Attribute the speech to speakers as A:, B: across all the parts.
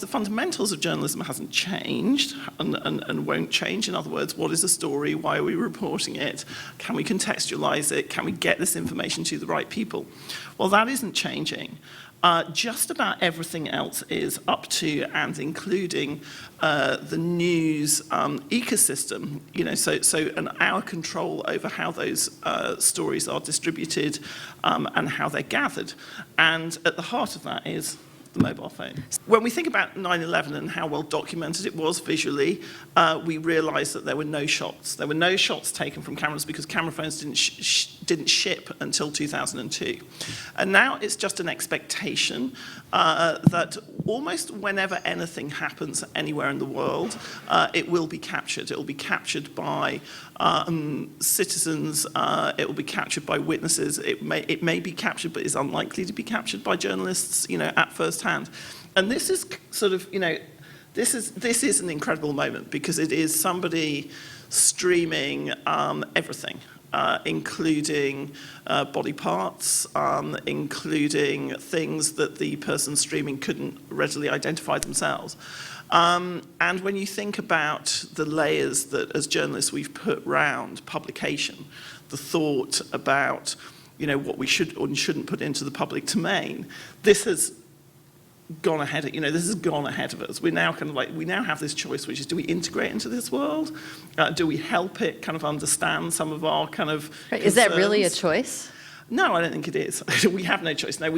A: The fundamentals of journalism hasn't changed and won't change. In other words, what is a story? Why are we reporting it? Can we contextualize it? Can we get this information to the right people? Well, that isn't changing. Just about everything else is, up to and including the news ecosystem, and our control over how those stories are distributed and how they're gathered. And at the heart of that is the mobile phone. When we think about 9/11 and how well documented it was visually, we realized that there were no shots. There were no shots taken from cameras because camera phones didn't ship until 2002. And now it's just an expectation that almost whenever anything happens anywhere in the world, it will be captured. It will be captured by citizens, it will be captured by witnesses, it may be captured but is unlikely to be captured by journalists, at first hand. And this is sort of, this is an incredible moment because it is somebody streaming everything, including body parts, including things that the person streaming couldn't readily identify themselves. And when you think about the layers that, as journalists, we've put round publication, the thought about, what we should or shouldn't put into the public domain, this has gone ahead. This has gone ahead of us. We now have this choice, which is: do we integrate into this world? Do we help it kind of understand some of our kind of concerns?
B: Is that really a choice?
A: No, I don't think it is. We have no choice. No,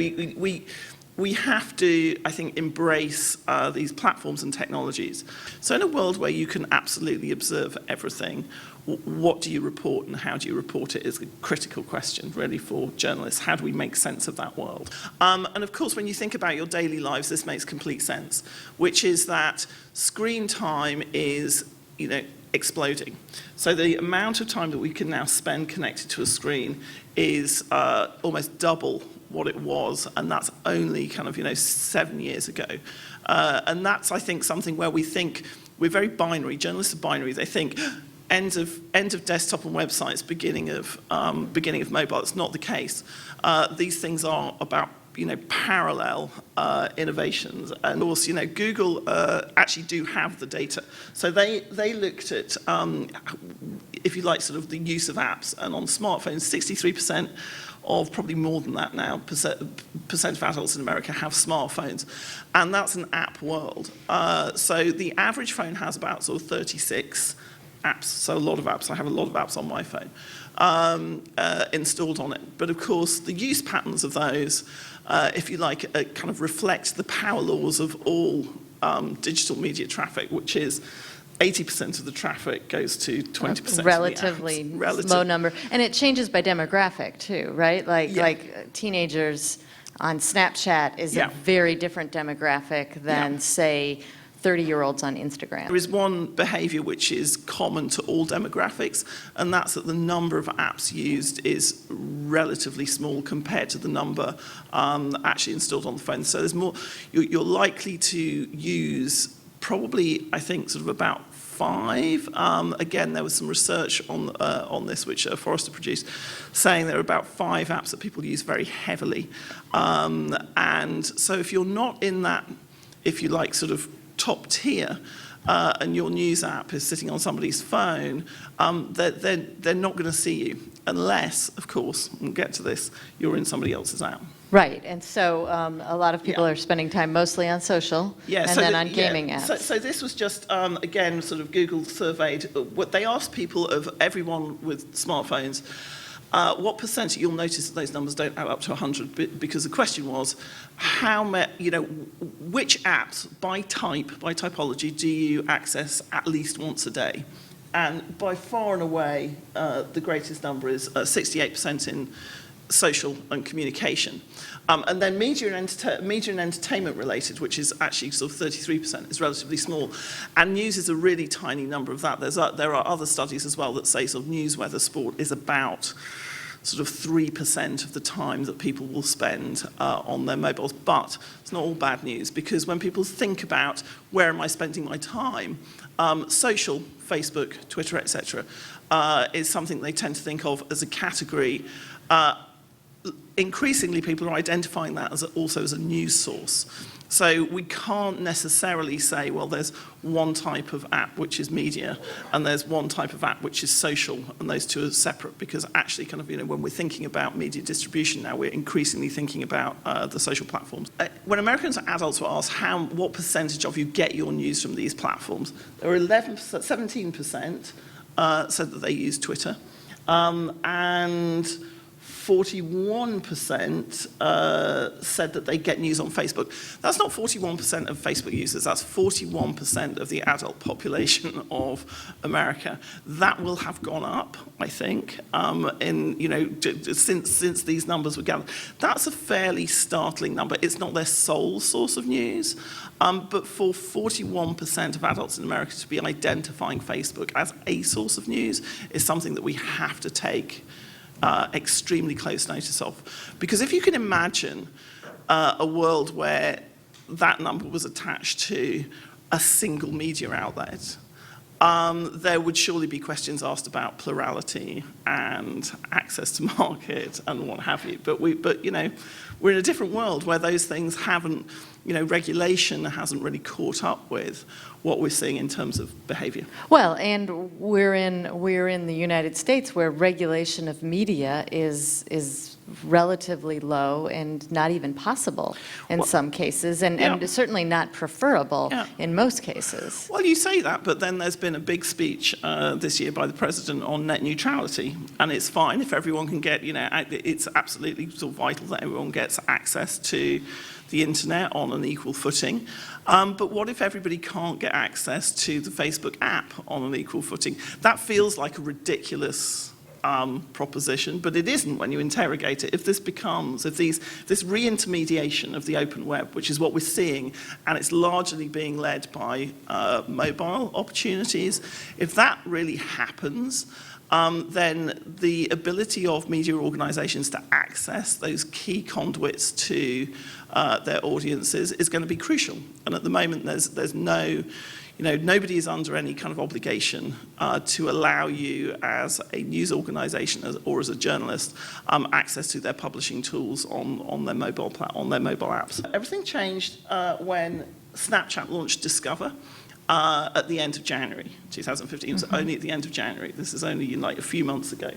A: we have to, I think, embrace these platforms and technologies. So in a world where you can absolutely observe everything, what do you report and how do you report it is a critical question, really, for journalists. How do we make sense of that world? And of course, when you think about your daily lives, this makes complete sense, which is that screen time is, exploding. So the amount of time that we can now spend connected to a screen is almost double what it was, and that's only kind of 7 years ago. And that's, I think, something where we think we're very binary. Journalists are binary. They think end of desktop and websites, beginning of mobile. It's not the case. These things are about parallel innovations, and of course, Google actually do have the data. So they looked at, if you like, sort of the use of apps, and on smartphones, 63% of, probably more than that now, percent of adults in America have smartphones, and that's an app world. So the average phone has about sort of 36 apps, so a lot of apps. I have a lot of apps on my phone installed on it. But of course, the use patterns of those, if you like, kind of reflect the power laws of all digital media traffic, which is 80% of the traffic goes to 20%
B: relatively
A: of the apps.
B: Low number. And it changes by demographic too, right? Like teenagers on Snapchat is a very different demographic than, say, 30-year-olds on Instagram.
A: There is one behavior which is common to all demographics, and that's that the number of apps used is relatively small compared to the number actually installed on the phone. So there's more, you're likely to use probably, I think, sort of about 5. Again, there was some research on this, which Forrester produced, saying there are about 5 apps that people use very heavily. And so if you're not in that, if you like, sort of top tier, and your news app is sitting on somebody's phone, they're not going to see you, unless, of course, we'll get to this, you're in somebody else's app.
B: Right, and so a lot of people are spending time mostly on social, and
A: so
B: then on gaming apps.
A: So this was just, again, sort of Google surveyed, what they asked people of everyone with smartphones, what percent, you'll notice that those numbers don't add up to 100, because the question was, which apps by typology do you access at least once a day? And by far and away, the greatest number is 68% in social and communication. And then media and entertainment related, which is actually sort of 33%, is relatively small. And news is a really tiny number of that. There are other studies as well that say sort of news, weather, sport is about sort of 3% of the time that people will spend on their mobiles. But it's not all bad news, because when people think about where am I spending my time, social, Facebook, Twitter, etc., is something they tend to think of as a category. Increasingly, people are identifying that also as a news source. So we can't necessarily say, well, there's one type of app which is media, and there's one type of app which is social, and those two are separate, because actually kind of, when we're thinking about media distribution now, we're increasingly thinking about the social platforms. When Americans adults were asked what percentage of you get your news from these platforms, there were 17% said that they use Twitter, and 41% said that they get news on Facebook. That's not 41% of Facebook users, that's 41% of the adult population of America. That will have gone up, I think, since these numbers were gathered. That's a fairly startling number. It's not their sole source of news, but for 41% of adults in America to be identifying Facebook as a source of news is something that we have to take extremely close notice of. Because if you can imagine a world where that number was attached to a single media outlet, there would surely be questions asked about plurality and access to market and what have you. But we're in a different world where those things haven't, regulation hasn't really caught up with what we're seeing in terms of behavior.
B: Well, and we're in the United States, where regulation of media is relatively low and not even possible in some cases, and certainly not preferable in most cases.
A: Well, you say that, but then there's been a big speech this year by the president on net neutrality, and it's fine if everyone can get, it's absolutely sort of vital that everyone gets access to the internet on an equal footing. But what if everybody can't get access to the Facebook app on an equal footing? That feels like a ridiculous proposition, but it isn't when you interrogate it. If this re-intermediation of the open web, which is what we're seeing, and it's largely being led by mobile opportunities, if that really happens, then the ability of media organizations to access those key conduits to their audiences is going to be crucial. And at the moment, there's no, nobody is under any kind of obligation to allow you as a news organization or as a journalist access to their publishing tools on their mobile apps. Everything changed when Snapchat launched Discover. At the end of January 2015. It was only at the end of January. This is only a few months ago.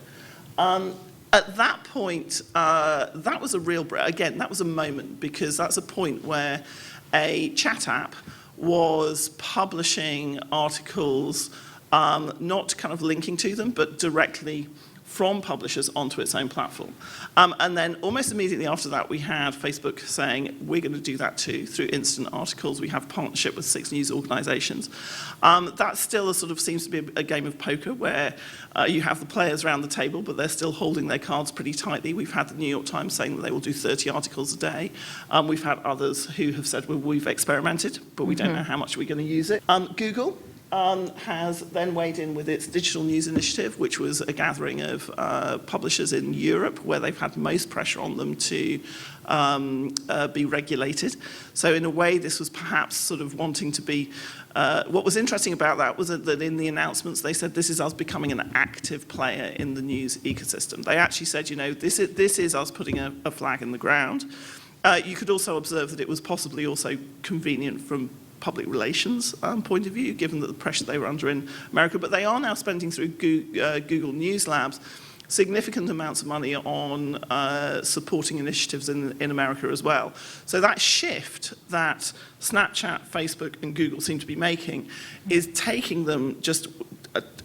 A: At that point, that was a real, again, that was a moment, because that's a point where a chat app was publishing articles, not kind of linking to them, but directly from publishers onto its own platform. And then almost immediately after that, we had Facebook saying, we're going to do that too, through instant articles. We have a partnership with 6 news organizations. That still sort of seems to be a game of poker, where you have the players around the table, but they're still holding their cards pretty tightly. We've had the New York Times saying that they will do 30 articles a day. We've had others who have said, well, we've experimented, but we don't know how much we're going to use it. Google has then weighed in with its digital news initiative, which was a gathering of publishers in Europe, where they've had most pressure on them to be regulated. So in a way, this was perhaps sort of wanting to be, what was interesting about that was that in the announcements, they said this is us becoming an active player in the news ecosystem. They actually said, this is us putting a flag in the ground. You could also observe that it was possibly also convenient from public relations point of view, given that the pressure they were under in America. But they are now spending through Google News Labs significant amounts of money on supporting initiatives in America as well. So that shift that Snapchat, Facebook, and Google seem to be making is taking them just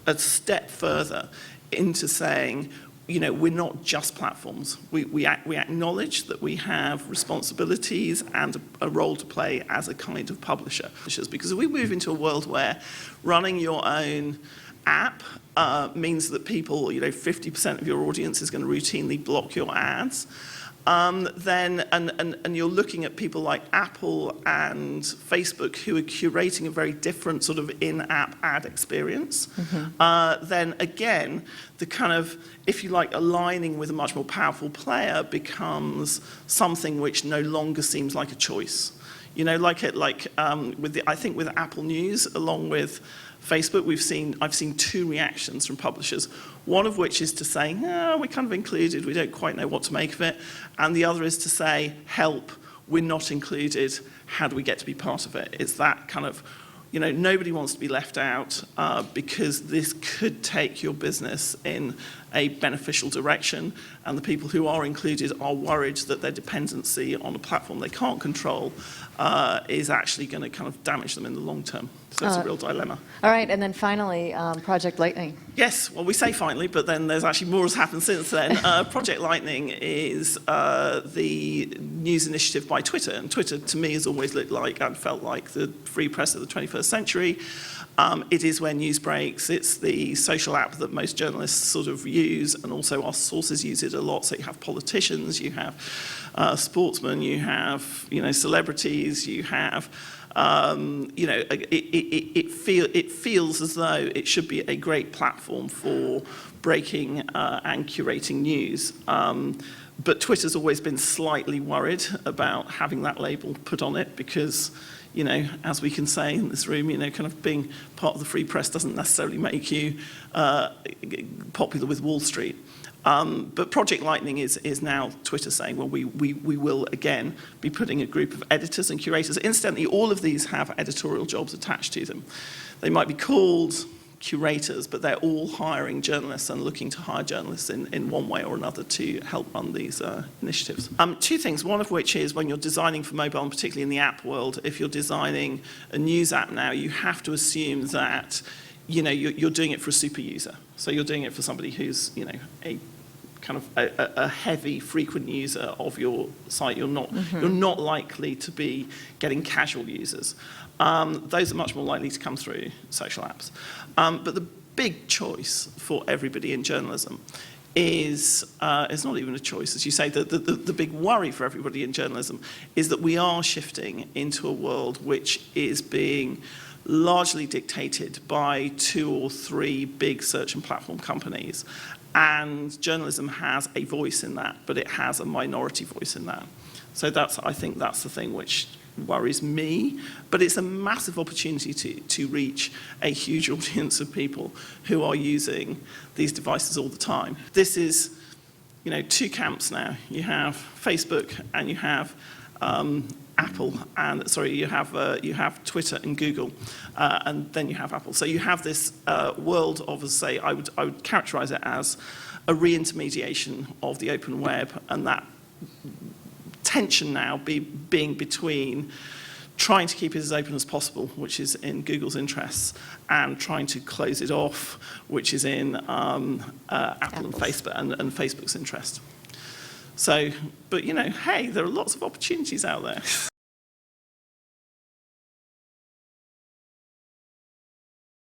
A: a step further into saying, we're not just platforms. We acknowledge that we have responsibilities and a role to play as a kind of publisher. Because if we move into a world where running your own app means that people, 50% of your audience is going to routinely block your ads, then you're looking at people like Apple and Facebook, who are curating a very different sort of in-app ad experience, then again, the kind of, if you like, aligning with a much more powerful player becomes something which no longer seems like a choice. I think with Apple News, along with Facebook, I've seen 2 reactions from publishers. One of which is to say, no, we're kind of included, we don't quite know what to make of it. And the other is to say, help, we're not included, how do we get to be part of it? It's that kind of, nobody wants to be left out because this could take your business in a beneficial direction, and the people who are included are worried that their dependency on a platform they can't control is actually going to kind of damage them in the long term. So it's a real dilemma.
B: All right, and then finally, Project Lightning.
A: Yes, well, we say finally, but then there's actually more has happened since then. Project Lightning is the news initiative by Twitter, and Twitter to me has always looked like and felt like the free press of the 21st century. It is where news breaks. It's the social app that most journalists sort of use, and also our sources use it a lot. So you have politicians, you have sportsmen, you have celebrities, you have it feels as though it should be a great platform for breaking and curating news. But Twitter's always been slightly worried about having that label put on it because, as we can say in this room, kind of being part of the free press doesn't necessarily make you popular with Wall Street. But Project Lightning is now Twitter saying, well, we will again be putting a group of editors and curators. Incidentally, all of these have editorial jobs attached to them. They might be called curators, but they're all hiring journalists and looking to hire journalists in one way or another to help run these initiatives. Two things, one of which is when you're designing for mobile, and particularly in the app world, if you're designing a news app now, you have to assume that you're doing it for a super user. So you're doing it for somebody who's a kind of a heavy, frequent user of your site. You're not likely to be getting casual users. Those are much more likely to come through social apps. But the big choice for everybody in journalism is not even a choice, as you say. The big worry for everybody in journalism is that we are shifting into a world which is being largely dictated by 2 or 3 big search and platform companies. And journalism has a voice in that, but it has a minority voice in that. So I think that's the thing which worries me, but it's a massive opportunity to reach a huge audience of people who are using these devices all the time. This is, 2 camps now. You have Facebook and you have Apple, and you have Twitter and Google, and then you have Apple. So you have this world of, as I say, I would characterize it as a re-intermediation of the open web, and that tension now being between trying to keep it as open as possible, which is in Google's interests, and trying to close it off, which is in Apple and Facebook and Facebook's interest. So, but hey, there are lots of opportunities out there.